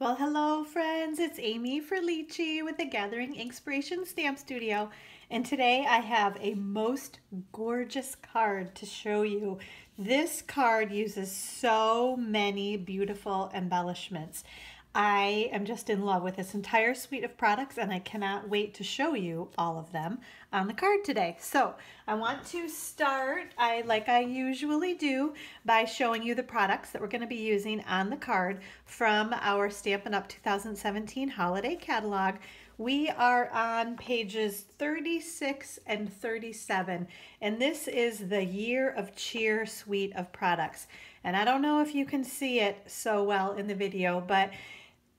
Well, hello friends, it's Amy Frillici with the Gathering Inspiration Stamp Studio, and today I have a most gorgeous card to show you. This card uses so many beautiful embellishments. I am just in love with this entire suite of products and I cannot wait to show you all of them on the card today. So I want to start, like I usually do, by showing you the products that we're going to be using on the card from our Stampin' Up! 2017 Holiday Catalog. We are on pages 36 and 37, and this is the Year of Cheer suite of products. And I don't know if you can see it so well in the video, but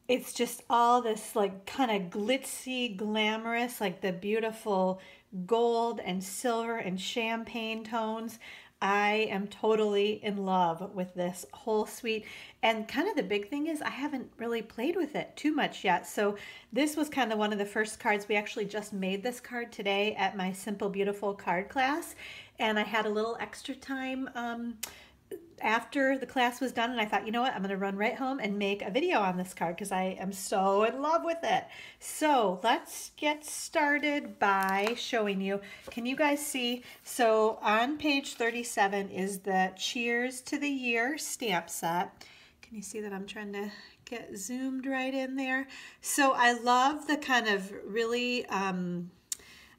it's just all this like kind of glitzy, glamorous, like the beautiful gold and silver and champagne tones. I am totally in love with this whole suite. And kind of the big thing is I haven't really played with it too much yet. So this was kind of one of the first cards. We actually just made this card today at my Simple Beautiful card class. And I had a little extra time after the class was done, and I thought, you know what, I'm going to run right home and make a video on this card because I am so in love with it. So let's get started by showing you. Can you guys see? So on page 37 is the Cheers to the Year stamp set. Can you see that I'm trying to get zoomed right in there? So I love the kind of really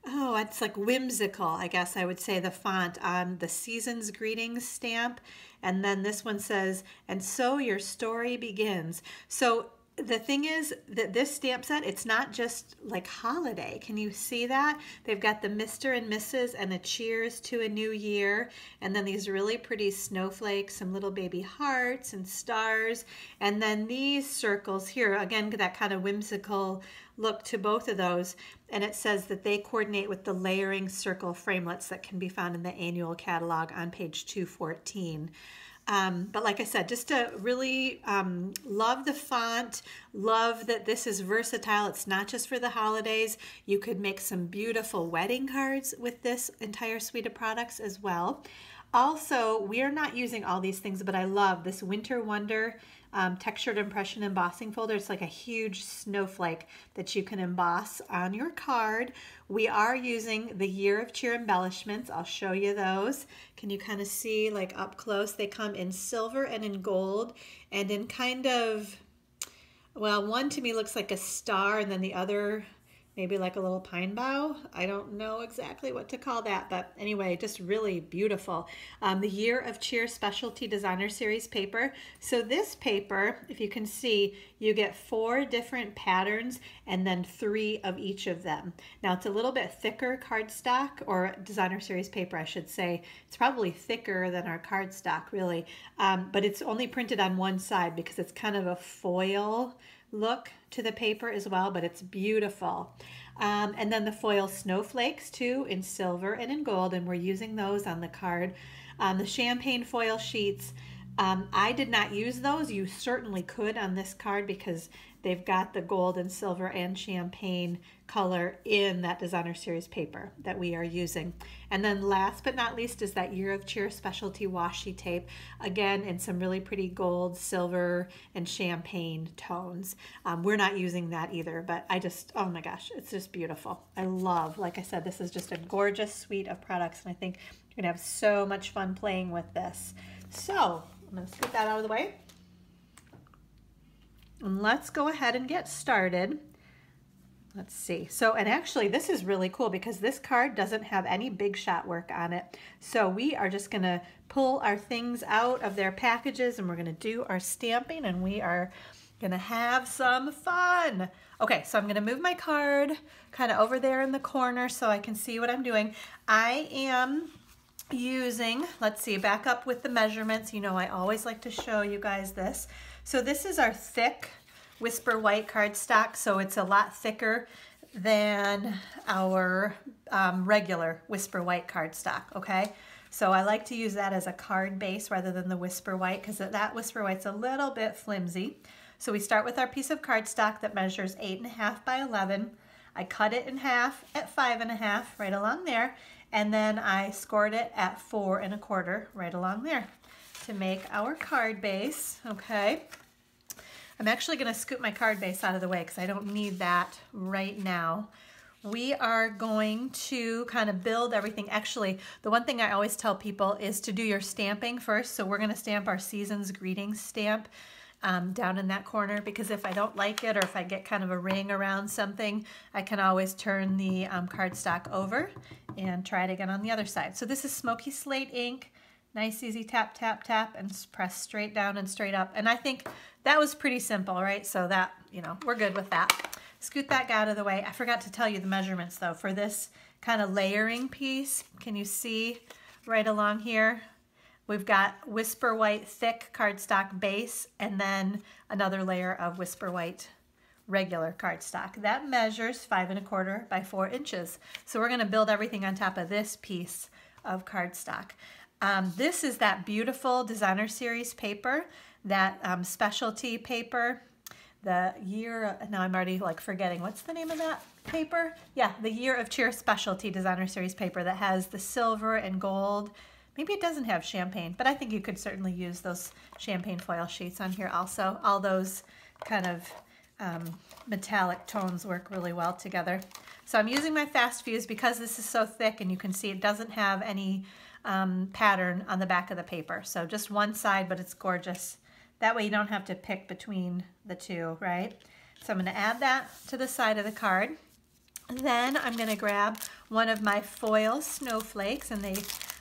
oh, it's like whimsical, I guess I would say, the font on the Season's Greetings stamp. And then this one says, and so your story begins. So the thing is that this stamp set, it's not just like holiday. Can you see that? They've got the Mr. and Mrs. and a cheers to a new year. And then these really pretty snowflakes, some little baby hearts and stars. And then these circles here, again, that kind of whimsical look to both of those. And it says that they coordinate with the layering circle framelits that can be found in the annual catalog on page 214. But like I said, just to really love the font, love that this is versatile. It's not just for the holidays. You could make some beautiful wedding cards with this entire suite of products as well. Also, we are not using all these things, but I love this Winter Wonder textured impression embossing folder. It's like a huge snowflake that you can emboss on your card. We are using the Year of Cheer embellishments. I'll show you those. Can you kind of see like up close? They come in silver and in gold and in kind of, well, one to me looks like a star and then the other maybe like a little pine bough. I don't know exactly what to call that, but anyway, just really beautiful. The Year of Cheer Specialty Designer Series paper. So this paper, if you can see, you get 4 different patterns and then 3 of each of them. Now it's a little bit thicker cardstock, or designer series paper, I should say. It's probably thicker than our cardstock, really, but it's only printed on one side because it's kind of a foil look to the paper as well, but it's beautiful. And then the Foil Snowflakes too, in silver and in gold, and we're using those on the card. The champagne foil sheets, I did not use those. You certainly could on this card because they've got the gold and silver and champagne color in that designer series paper that we are using. And then last but not least is that Year of Cheer specialty washi tape, again in some really pretty gold, silver, and champagne tones. We're not using that either, but I just, oh my gosh, it's just beautiful. I love, like I said, this is just a gorgeous suite of products, and I think you're gonna have so much fun playing with this. So I'm gonna scoot that out of the way. And let's go ahead and get started. Let's see. So, and actually this is really cool because this card doesn't have any big shot work on it. So we are just gonna pull our things out of their packages and we're gonna do our stamping and we are gonna have some fun. Okay, so I'm gonna move my card kind of over there in the corner so I can see what I'm doing. I am using, let's see, back up with the measurements. You know, I always like to show you guys this. So this is our thick Whisper White cardstock, so it's a lot thicker than our regular Whisper White cardstock, okay? So I like to use that as a card base rather than the Whisper White because that Whisper White's a little bit flimsy. So we start with our piece of cardstock that measures 8.5 by 11. I cut it in half at 5.5, right along there, and then I scored it at 4.25, right along there, to make our card base, okay? I'm actually going to scoop my card base out of the way because I don't need that right now. We are going to kind of build everything. Actually, the one thing I always tell people is to do your stamping first. So we're going to stamp our Season's Greetings stamp down in that corner, because if I don't like it or if I get kind of a ring around something, I can always turn the cardstock over and try it again on the other side. So this is Smoky Slate ink. Nice, easy tap, tap, tap, and press straight down and straight up. And I think that was pretty simple, right? So that, you know, we're good with that. Scoot that guy out of the way. I forgot to tell you the measurements though. For this kind of layering piece, can you see right along here? We've got Whisper White thick cardstock base and then another layer of Whisper White regular cardstock. That measures 5 1/4 by 4 inches. So we're gonna build everything on top of this piece of cardstock. This is that beautiful Designer Series paper, that specialty paper. The year, now I'm already like forgetting, what's the name of that paper? Yeah, the Year of Cheer Specialty Designer Series paper that has the silver and gold. Maybe it doesn't have champagne, but I think you could certainly use those champagne foil sheets on here also. All those kind of metallic tones work really well together. So I'm using my fast fuse because this is so thick, and you can see it doesn't have any pattern on the back of the paper. So just one side, but it's gorgeous. That way you don't have to pick between the two, right? So I'm going to add that to the side of the card. And then I'm going to grab one of my Foil Snowflakes, and they,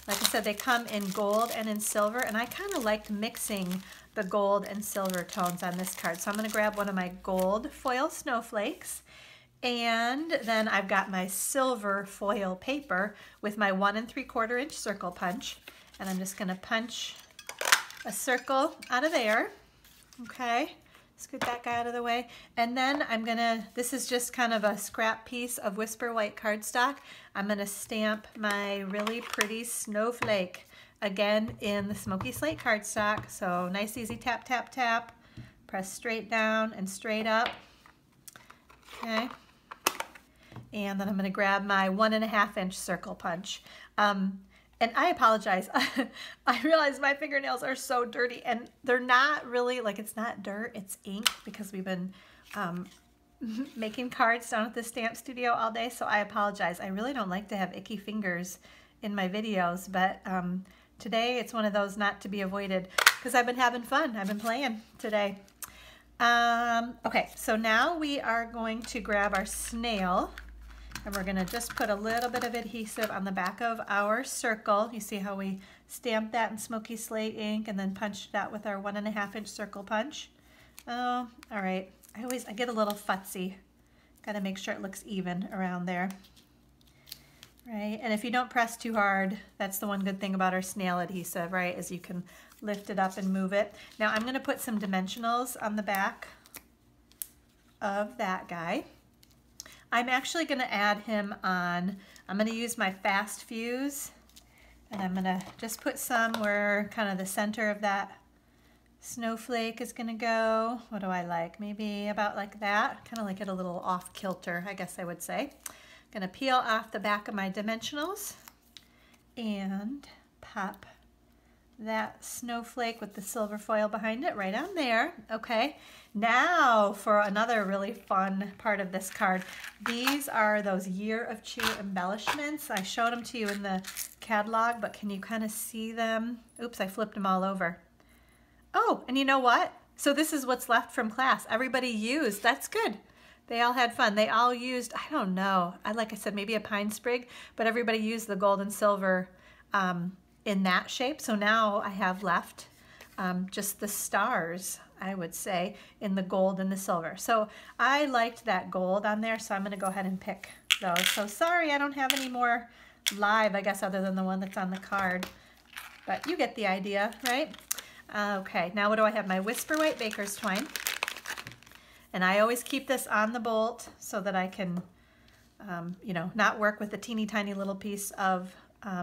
like I said, they come in gold and in silver, and I kind of liked mixing the gold and silver tones on this card. So I'm going to grab one of my gold Foil Snowflakes, and then I've got my silver foil paper with my 1 3/4 inch circle punch, and I'm just going to punch a circle out of there. Okay, scoot that guy out of the way. And then I'm gonna, this is just kind of a scrap piece of Whisper White cardstock. I'm gonna stamp my really pretty snowflake again in the Smoky Slate cardstock. So nice, easy tap, tap, tap. Press straight down and straight up. Okay. And then I'm gonna grab my 1 1/2 inch circle punch. And I apologize. I realize my fingernails are so dirty, and they're not really, like, it's not dirt, it's ink, because we've been making cards down at the stamp studio all day, so I apologize. I really don't like to have icky fingers in my videos, but today it's one of those not to be avoided, because I've been having fun. I've been playing today. Okay, so now we are going to grab our snail, and we're going to just put a little bit of adhesive on the back of our circle. You see how we stamped that in Smoky Slate ink and then punched that with our 1 1/2 inch circle punch. Oh, all right. I get a little futzy. Got to make sure it looks even around there. Right, and if you don't press too hard, that's the one good thing about our snail adhesive, right, is you can lift it up and move it. Now I'm going to put some dimensionals on the back of that guy. I'm actually going to add him on. I'm going to use my fast fuse, and I'm going to just put some where kind of the center of that snowflake is going to go. What do I like? Maybe about like that. Kind of like it a little off kilter, I guess I would say. I'm going to peel off the back of my dimensionals and pop that snowflake with the silver foil behind it right on there. Okay, now for another really fun part of this card. These are those Year of Cheer embellishments. I showed them to you in the catalog, but can you kind of see them? Oops, I flipped them all over. Oh, and you know what? So this is what's left from class. Everybody used, that's good. They all had fun. They all used, I don't know, like I said, maybe a pine sprig, but everybody used the gold and silver in that shape. So now I have left just the stars, I would say, in the gold and the silver. So I liked that gold on there, so I'm going to go ahead and pick those. So sorry I don't have any more live, I guess, other than the one that's on the card. But you get the idea, right? Okay, now what do I have? My Whisper White Baker's Twine. And I always keep this on the bolt so that I can, you know, not work with a teeny tiny little piece of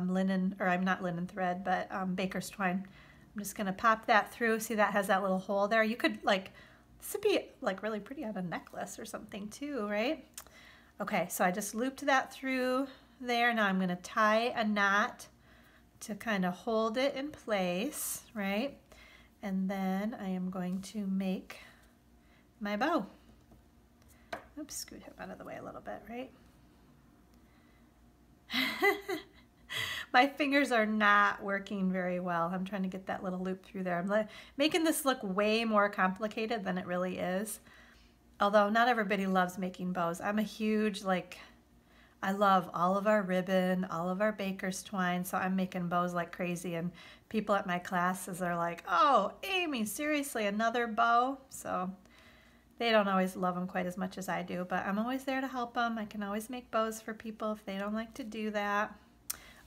linen, or I'm not linen thread, but baker's twine. I'm just going to pop that through. See, that has that little hole there. You could, like, this would be like really pretty on a necklace or something too, right? Okay, so I just looped that through there. Now I'm going to tie a knot to kind of hold it in place, right? And then I am going to make my bow. Oops, scoot him out of the way a little bit, right? My fingers are not working very well. I'm trying to get that little loop through there. I'm making this look way more complicated than it really is. Although not everybody loves making bows. I'm a huge, I love all of our ribbon, all of our baker's twine, so I'm making bows like crazy, and people at my classes are like, oh, Amy, seriously, another bow? So they don't always love them quite as much as I do, but I'm always there to help them. I can always make bows for people if they don't like to do that.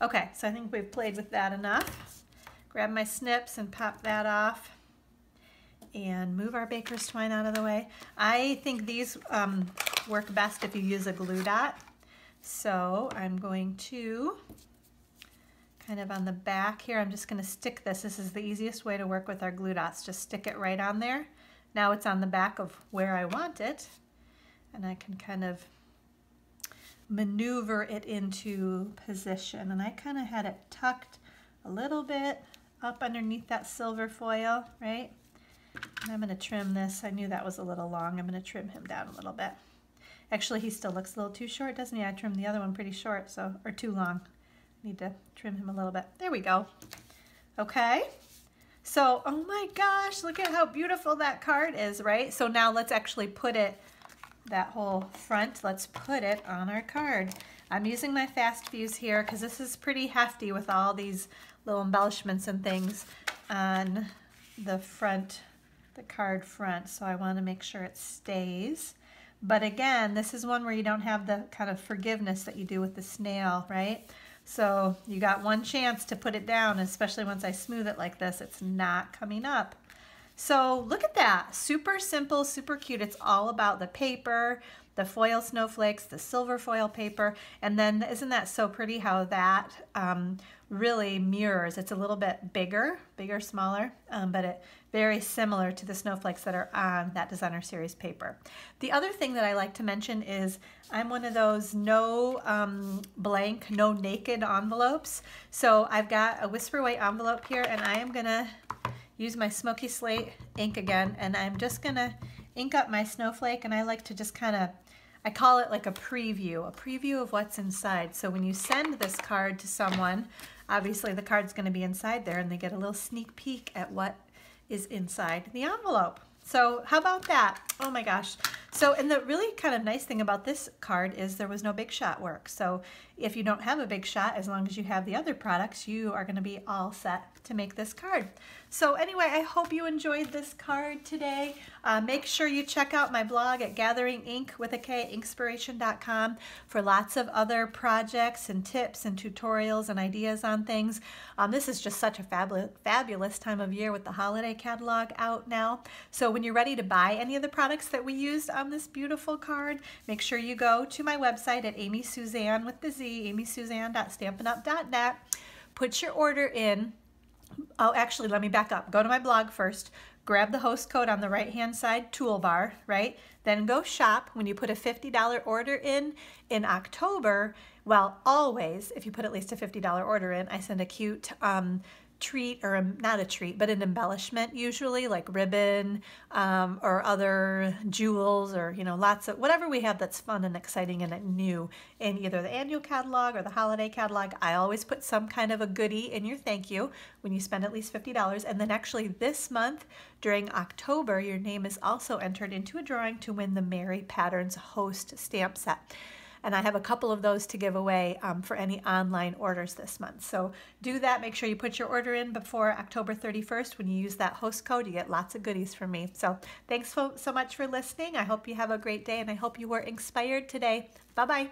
Okay, so I think we've played with that enough. Grab my snips and pop that off and move our baker's twine out of the way. I think these work best if you use a glue dot. So I'm going to kind of on the back here, I'm just going to stick this. This is the easiest way to work with our glue dots. Just stick it right on there. Now it's on the back of where I want it, and I can kind of maneuver it into position. And I kind of had it tucked a little bit up underneath that silver foil, right? And I'm going to trim this. I knew that was a little long. I'm going to trim him down a little bit. Actually, he still looks a little too short, doesn't he? I trimmed the other one pretty short, so, or too long. Need to trim him a little bit. There we go. Okay. So, oh my gosh, look at how beautiful that card is, right? So now let's actually put it, that whole front, let's put it on our card. I'm using my fast fuse here because this is pretty hefty with all these little embellishments and things on the front, the card front. So I want to make sure it stays. But again, this is one where you don't have the kind of forgiveness that you do with the snail, right? So you got one chance to put it down, especially once I smooth it like this, it's not coming up. So look at that, super simple, super cute. It's all about the paper, the foil snowflakes, the silver foil paper, and then isn't that so pretty how that really mirrors. It's a little bit bigger, smaller, but it very similar to the snowflakes that are on that designer series paper. The other thing that I like to mention is I'm one of those no blank, no naked envelopes. So I've got a Whisper White envelope here, and I am gonna use my Smoky Slate ink again, and I'm just gonna ink up my snowflake, and I like to just kind of, I call it like a preview of what's inside. So when you send this card to someone, obviously the card's gonna be inside there, and they get a little sneak peek at what is inside the envelope. So how about that? Oh my gosh. So, and the really kind of nice thing about this card is there was no big shot work. So if you don't have a big shot, as long as you have the other products, you are going to be all set to make this card. So anyway, I hope you enjoyed this card today. Make sure you check out my blog at gatheringink.com for lots of other projects and tips and tutorials and ideas on things. This is just such a fabulous time of year with the holiday catalog out now. So when you're ready to buy any of the products that we used on this beautiful card, make sure you go to my website at Amy Suzanne with the Z, amysuzanne.stampinup.net. Put your order in. Oh, actually, let me back up. Go to my blog first. Grab the host code on the right-hand side toolbar, right? Then go shop. When you put a $50 order in October, well, always, if you put at least a $50 order in, I send a cute treat, or not a treat, but an embellishment, usually like ribbon or other jewels, or lots of whatever we have that's fun and exciting and new in either the annual catalog or the holiday catalog. I always put some kind of a goodie in your thank you when you spend at least $50. And then actually this month during October, your name is also entered into a drawing to win the Mary Patterns Host stamp set. And I have a couple of those to give away for any online orders this month. So do that. Make sure you put your order in before October 31st. When you use that host code, you get lots of goodies from me. So thanks so much for listening. I hope you have a great day, and I hope you were inspired today. Bye-bye.